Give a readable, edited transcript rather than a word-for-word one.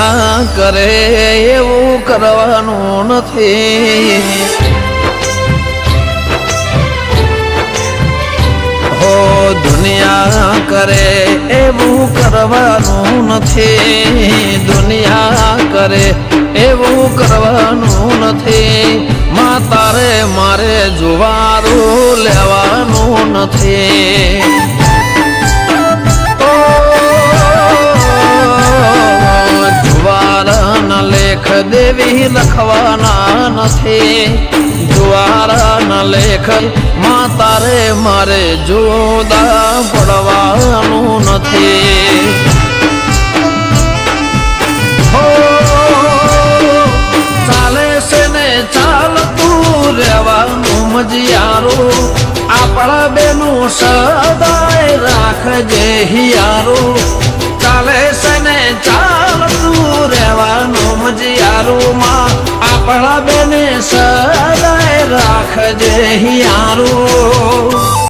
દુનિયા કરે એવું કરવાનું નથી હો દુનિયા કરે એવું કરવાનું નથી દુનિયા કરે એવું કરવાનું નથી માં તારે મારે જુવારું લેવાનું નથી જુવારના લેખ દેવી લખવાના નથી જુવારના લેખ માં તારે મારે જુદા પડવાનું નથી ચાલે છે ને ચાલતું રહેવાનું મજિયારું આપણા બેનું સદાય રાખજે હિયારું ચાલે છે ને ચાલતું રહેવાનું મજિયારું માં આપણા બેને સદાય રાખજે હિયારું